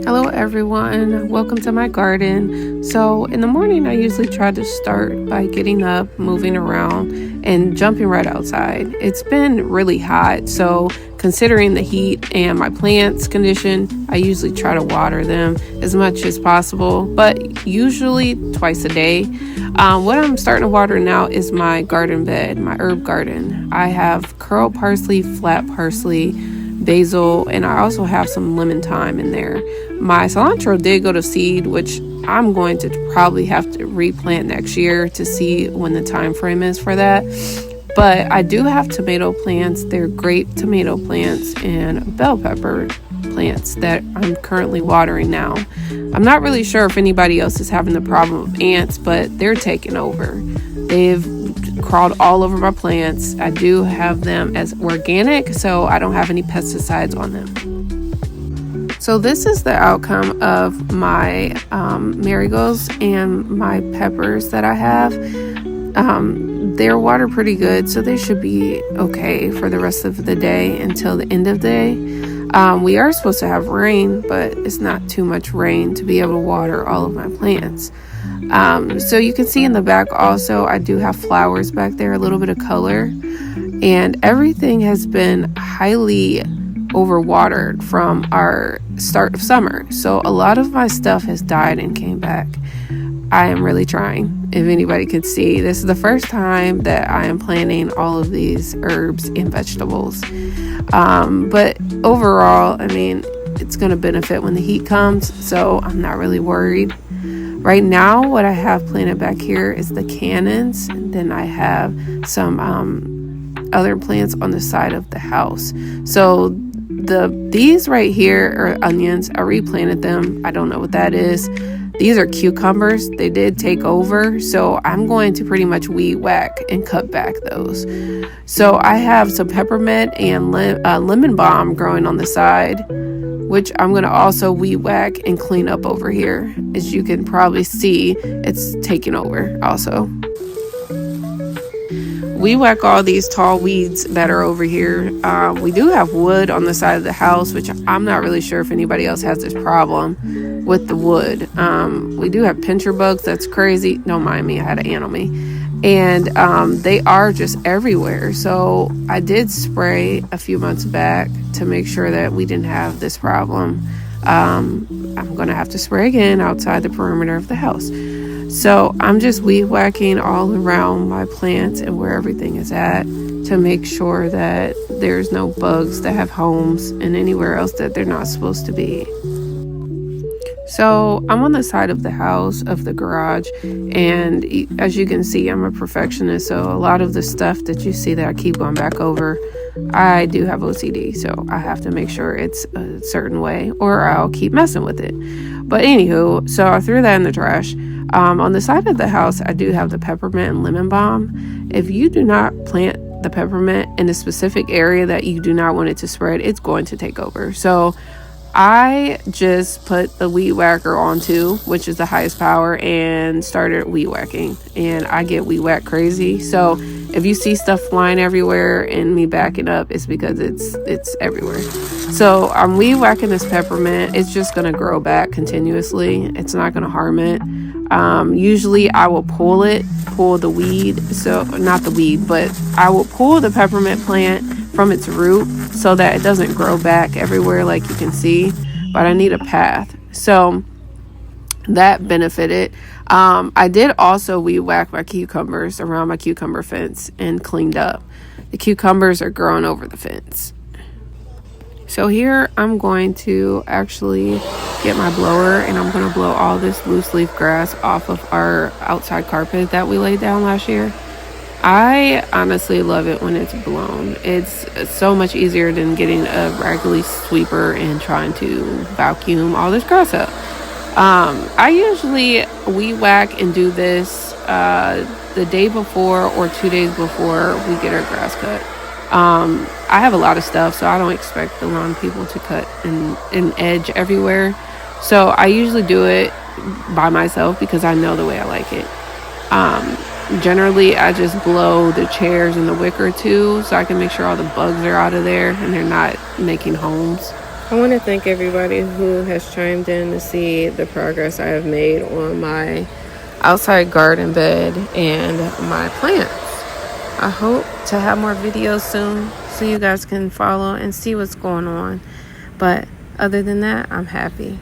Hello everyone, welcome to my garden. So in the morning I usually try to start by getting up, moving around, and jumping right outside. It's been really hot, so considering the heat and my plants' condition, I usually try to water them as much as possible, but usually twice a day. What I'm starting to water now is my garden bed, my herb garden. I have curl parsley, flat parsley, basil, and I also have some lemon thyme in there. My cilantro did go to seed, which I'm going to probably have to replant next year to see when the time frame is for that. But I do have tomato plants. They're grape tomato plants and bell pepper plants that I'm currently watering now. I'm not really sure if anybody else is having the problem of ants, but they're taking over. They've crawled all over my plants. I do have them as organic, so I don't have any pesticides on them. So this is the outcome of my marigolds and my peppers that I have. They're watered pretty good, so they should be okay for the rest of the day until the end of the day. We are supposed to have rain, but it's not too much rain to be able to water all of my plants. So you can see in the back also, I do have flowers back there, a little bit of color, and everything has been highly overwatered from our start of summer. So a lot of my stuff has died and came back. I am really trying. If anybody could see, this is the first time that I am planting all of these herbs and vegetables. But overall, I mean, it's going to benefit when the heat comes, so I'm not really worried. Right now, what I have planted back here is the cannons, and then I have some other plants on the side of the house. So these right here are onions. I replanted them. I don't know what that is. These are cucumbers. They did take over, so I'm going to pretty much weed whack and cut back those. So I have some peppermint and lemon balm growing on the side, which I'm going to also weed whack and clean up over here. As you can probably see, it's taking over also. We whack all these tall weeds that are over here. We do have wood on the side of the house, which I'm not really sure if anybody else has this problem with the wood. We do have pincher bugs. That's crazy. Don't mind me. I had an ant on me. And they are just everywhere. So I did spray a few months back to make sure that we didn't have this problem. I'm going to have to spray again outside the perimeter of the house. So I'm just weed whacking all around my plants and where everything is at to make sure that there's no bugs that have homes and anywhere else that they're not supposed to be. So I'm on the side of the house of the garage, and as you can see, I'm a perfectionist. So a lot of the stuff that you see that I keep going back over, I do have OCD. So I have to make sure it's a certain way or I'll keep messing with it. But anywho, so I threw that in the trash. On the side of the house, I do have the peppermint and lemon balm. If you do not plant the peppermint in a specific area that you do not want it to spread, it's going to take over. So I just put the weed whacker on too, which is the highest power, and started weed whacking. And I get weed whack crazy. So if you see stuff flying everywhere and me backing up, it's because it's everywhere. So I'm weed whacking this peppermint. It's just going to grow back continuously. It's not going to harm it. Usually I will pull the weed. So not the weed, but I will pull the peppermint plant from its root so that it doesn't grow back everywhere like you can see, but I need a path. So that benefited. I did also weed whack my cucumbers around my cucumber fence and cleaned up. The cucumbers are growing over the fence. So here I'm going to actually get my blower and I'm going to blow all this loose leaf grass off of our outside carpet that we laid down last year. I honestly love it when it's blown. It's so much easier than getting a raggedy sweeper and trying to vacuum all this grass up. I usually weed whack and do this the day before or 2 days before we get our grass cut. I have a lot of stuff, so I don't expect the lawn people to cut an edge everywhere. So I usually do it by myself because I know the way I like it. Generally, I just blow the chairs and the wicker too, so I can make sure all the bugs are out of there and they're not making homes. I want to thank everybody who has chimed in to see the progress I have made on my outside garden bed and my plants. I hope to have more videos soon so you guys can follow and see what's going on. But other than that, I'm happy.